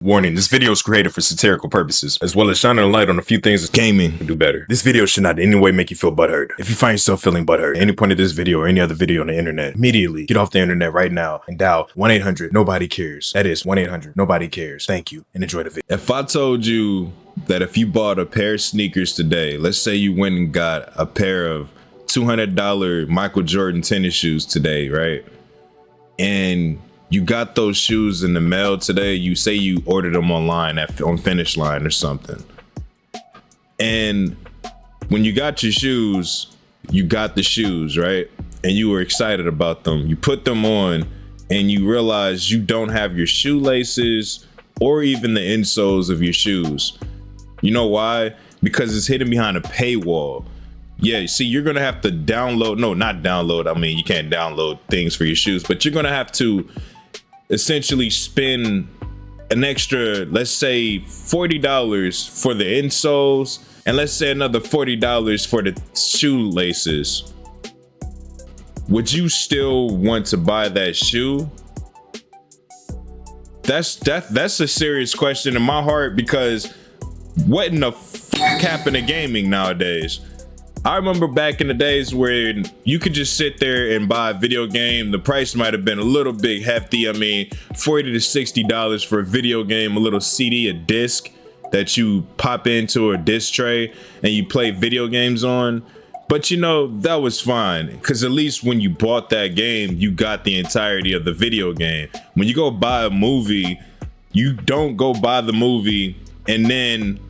Warning, this video is created for satirical purposes, as well as shining a light on a few things that gaming can do better. This video should not in any way make you feel butthurt. If you find yourself feeling butthurt at any point of this video or any other video on the internet, immediately get off the internet right now and dial 1-800-NOBODY-CARES. That is 1-800-NOBODY-CARES. Thank you, and enjoy the video. If I told you that if you bought a pair of sneakers today, let's say you went and got a pair of $200 Michael Jordan tennis shoes today, right? And you got those shoes in the mail today. You say you ordered them online on Finish Line or something. And when you got your shoes, you got the shoes, right? And you were excited about them. You put them on and you realize you don't have your shoelaces or even the insoles of your shoes. You know why? Because it's hidden behind a paywall. Yeah, see, you're gonna have to download, no, not download. I mean, you can't download things for your shoes, but you're gonna have to essentially spend an extra, let's say $40 for the insoles, and let's say another $40 for the shoelaces. Would you still want to buy that shoe? That's a serious question in my heart, because what in the fuck happened to gaming nowadays? I remember back in the days where you could just sit there and buy a video game. The price might have been a little bit hefty. I mean, $40 to $60 for a video game, a little CD, a disc that you pop into a disc tray and you play video games on. But you know, that was fine, because at least when you bought that game, you got the entirety of the video game. When you go buy a movie, you don't go buy the movie and then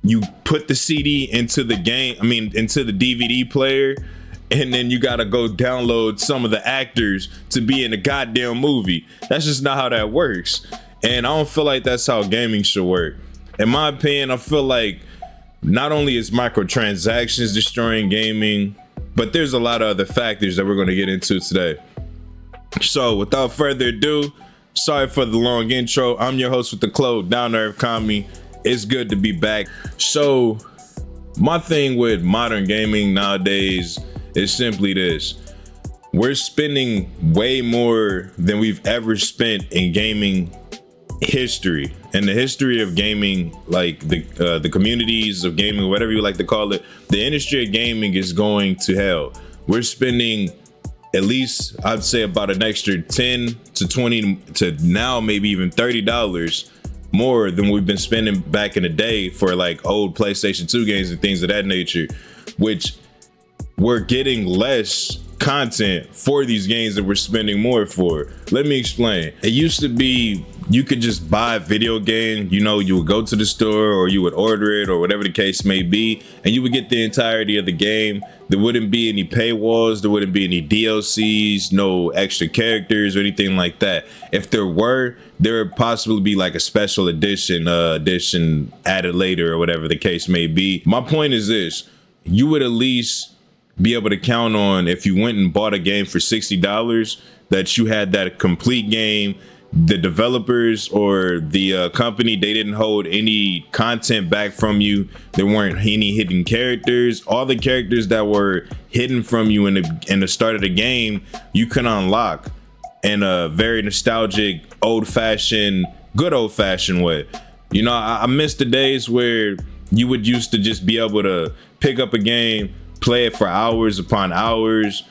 you put the CD into the game, into the DVD player, and then you gotta go download some of the actors to be in the goddamn movie. That's just not how that works. And I don't feel like that's how gaming should work. In my opinion, I feel like not only is microtransactions destroying gaming, but there's a lot of other factors that we're gonna get into today. So without further ado, sorry for the long intro. I'm your host with the Cloak, Down to Earth Comedy. It's good to be back. So my thing with modern gaming nowadays is simply this. We're spending way more than we've ever spent in gaming history. And the history of gaming, like the communities of gaming, whatever you like to call it, the industry of gaming is going to hell. We're spending at least, I'd say, about an extra 10 to 20 to now maybe even $30 more than we've been spending back in the day for like old PlayStation 2 games and things of that nature, which we're getting less content for these games that we're spending more for. Let me explain. It used to be you could just buy a video game, you know, you would go to the store or you would order it or whatever the case may be, and you would get the entirety of the game. There wouldn't be any paywalls, there wouldn't be any DLCs, no extra characters or anything like that. If there were, there would possibly be like a special edition added later or whatever the case may be. My point is this: you would at least be able to count on, if you went and bought a game for $60, that you had that complete game. The developers or the company, they didn't hold any content back from you. There weren't any hidden characters. All the characters that were hidden from you in the start of the game, you can unlock in a very nostalgic, good old fashioned way. You know, I miss the days where you would used to just be able to pick up a game, play it for hours upon hours,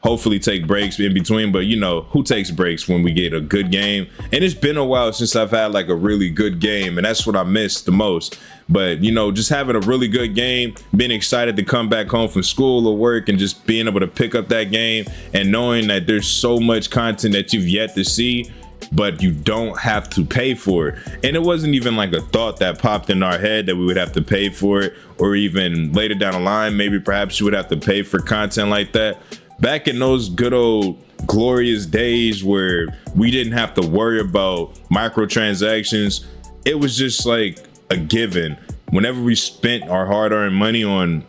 hopefully take breaks in between. But you know, who takes breaks when we get a good game? And it's been a while since I've had like a really good game, and that's what I miss the most. But you know, just having a really good game, being excited to come back home from school or work and just being able to pick up that game and knowing that there's so much content that you've yet to see, but you don't have to pay for it. And it wasn't even like a thought that popped in our head that we would have to pay for it, or even later down the line, maybe perhaps you would have to pay for content like that. Back in those good old glorious days where we didn't have to worry about microtransactions, it was just like a given. Whenever we spent our hard-earned money on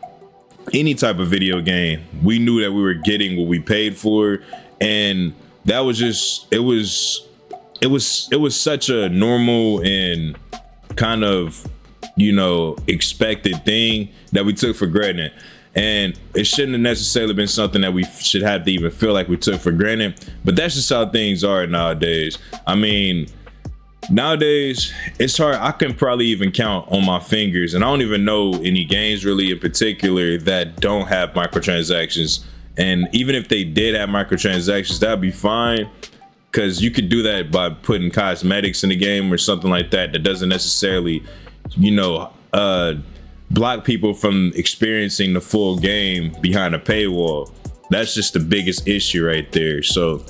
any type of video game, we knew that we were getting what we paid for. And that was just, it was such a normal and kind of, you know, expected thing that we took for granted. And it shouldn't have necessarily been something that we should have to even feel like we took for granted. But that's just how things are nowadays. I mean, Nowadays, it's hard. I can probably even count on my fingers, and I don't even know any games really in particular that don't have microtransactions. And even if they did have microtransactions, that'd be fine, because you could do that by putting cosmetics in the game or something like that that doesn't necessarily, block people from experiencing the full game behind a paywall. That's just the biggest issue right there. So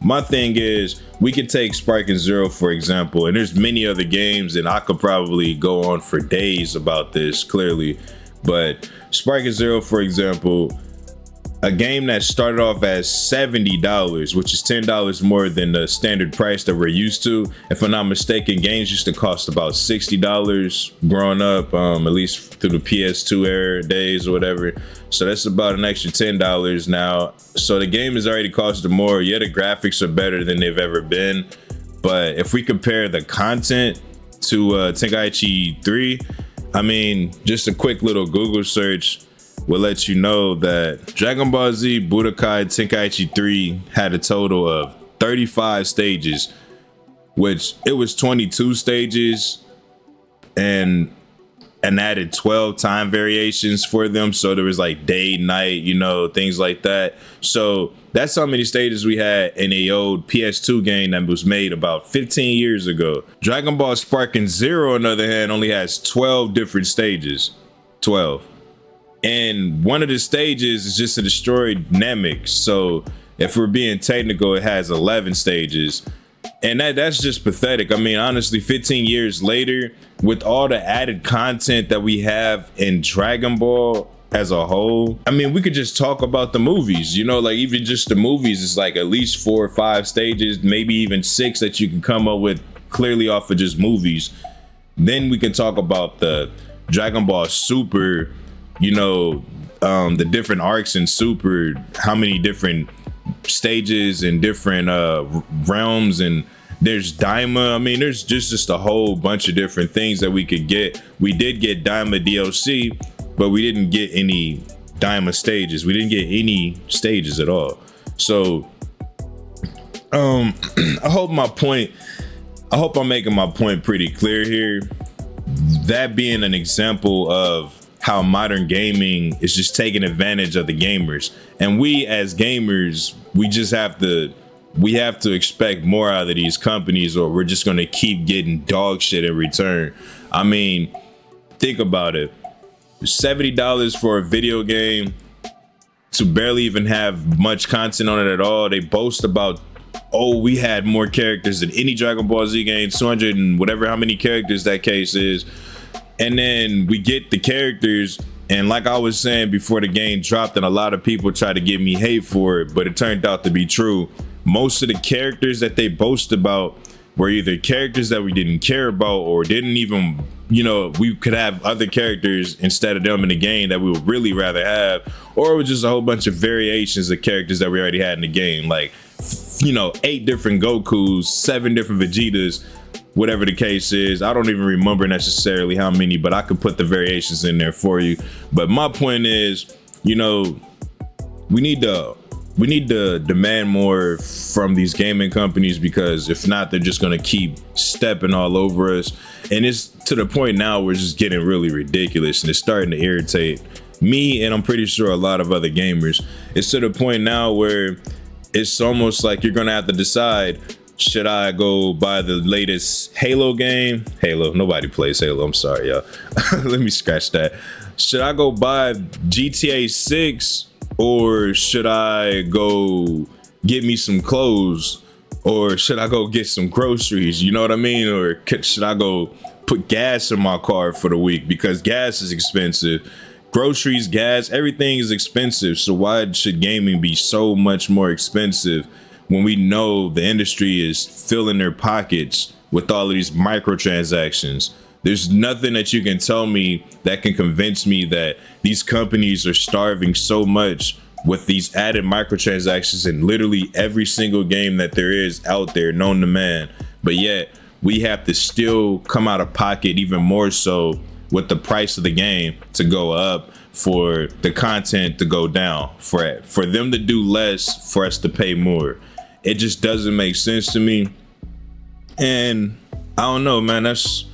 my thing is, we could take Sparking Zero, for example, and there's many other games, and I could probably go on for days about this, clearly. But Sparking Zero, for example, a game that started off as $70, which is $10 more than the standard price that we're used to. If I'm not mistaken, games used to cost about $60 growing up, at least through the PS2 era days or whatever. So that's about an extra $10 now. So the game has already costed more. Yeah, the graphics are better than they've ever been. But if we compare the content to Tenkaichi 3, I mean, just a quick little Google search will let you know that Dragon Ball Z Budokai Tenkaichi 3 had a total of 35 stages, which it was 22 stages and added 12 time variations for them. So there was like day, night, things like that. So that's how many stages we had in a old PS2 game that was made about 15 years ago. Dragon Ball Sparking Zero, on the other hand, only has 12 different stages. 12. And one of the stages is just a destroyed Namek. So if we're being technical, it has 11 stages. And that's just pathetic. I mean, honestly, 15 years later, with all the added content that we have in Dragon Ball as a whole, I mean, we could just talk about the movies, like even just the movies is like at least 4 or 5 stages, maybe even 6 that you can come up with clearly off of just movies. Then we can talk about the Dragon Ball Super, the different arcs in Super, how many different stages and different realms, and there's Daima. I mean, there's just a whole bunch of different things that we could get. We did get Daima DLC, but we didn't get any Daima stages. We didn't get any stages at all. So I hope I'm making my point pretty clear here. That being an example of how modern gaming is just taking advantage of the gamers. And we as gamers, we have to expect more out of these companies, or we're just gonna keep getting dog shit in return. I mean, think about it. $70 for a video game to barely even have much content on it at all. They boast about, oh, we had more characters than any Dragon Ball Z game, 200 and whatever, how many characters that case is. And then we get the characters, and like I was saying before the game dropped, and a lot of people try to give me hate for it, but it turned out to be true. Most of the characters that they boast about were either characters that we didn't care about, or didn't even, we could have other characters instead of them in the game that we would really rather have, or it was just a whole bunch of variations of characters that we already had in the game, like 8 different Gokus, 7 different Vegetas, whatever the case is. I don't even remember necessarily how many, but I could put the variations in there for you. But my point is, we need to demand more from these gaming companies, because if not, they're just going to keep stepping all over us. And it's to the point now where it's just getting really ridiculous, and it's starting to irritate me, and I'm pretty sure a lot of other gamers. It's to the point now where it's almost like you're going to have to decide, should I go buy the latest Halo game? Halo, nobody plays Halo, I'm sorry, y'all. Let me scratch that. Should I go buy GTA 6, or should I go get me some clothes, or should I go get some groceries? You know what I mean? Or should I go put gas in my car for the week, because gas is expensive. Groceries, gas, everything is expensive. So why should gaming be so much more expensive when we know the industry is filling their pockets with all of these microtransactions? There's nothing that you can tell me that can convince me that these companies are starving so much with these added microtransactions in literally every single game that there is out there known to man. But yet we have to still come out of pocket even more so with the price of the game to go up, for the content to go down, for them to do less, for us to pay more. It just doesn't make sense to me. And I don't know, man. That's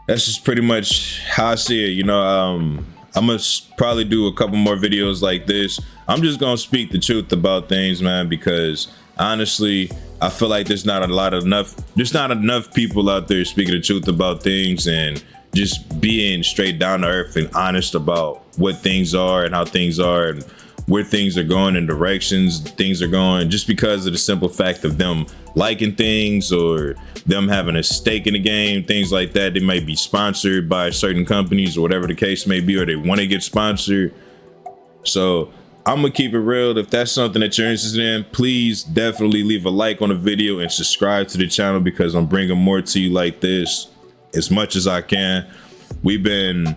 just pretty much how I see it. You know, I'm gonna probably do a couple more videos like this. I'm just gonna speak the truth about things, man, because honestly, I feel like there's not enough people out there speaking the truth about things and just being straight down to earth and honest about what things are and how things are and where things are going and directions things are going, just because of the simple fact of them liking things or them having a stake in the game, things like that. They might be sponsored by certain companies or whatever the case may be, or they want to get sponsored. So I'm gonna keep it real. If that's something that you're interested in, please definitely leave a like on the video and subscribe to the channel, because I'm bringing more to you like this as much as I can. We've been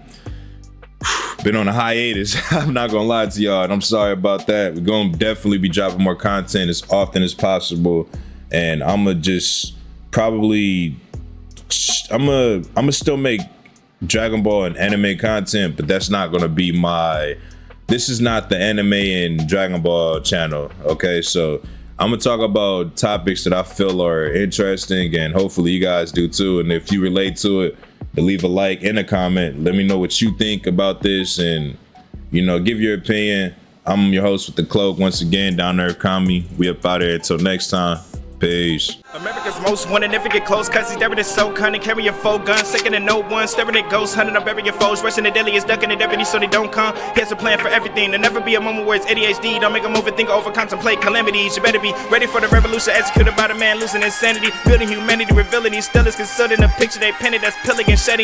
on a hiatus. I'm not gonna lie to y'all, and I'm sorry about that. We're gonna definitely be dropping more content as often as possible, and I'm gonna just probably I'm gonna still make Dragon Ball and anime content, but that's not gonna be this is not the anime and Dragon Ball channel. Okay, so I'm gonna talk about topics that I feel are interesting, and hopefully you guys do too. And if you relate to it, leave a like and a comment. Let me know what you think about this, and you know, give your opinion. I'm your host with the cloak once again, Down Earth Kami. We up out here until next time. Peace. America's most wanted, never get close, cause he's there, it's so cunning. Carry your full gun, second to no one, staring at ghosts, hunting up every your foes, rushing the deadliest, ducking the deputy so they don't come. He has a plan for everything. There'll never be a moment where it's ADHD. Don't make a move and think over, contemplate calamities. You better be ready for the revolution, executed by the man losing insanity, building humanity, revealing these still is considered a picture they painted that's pilling and shedding.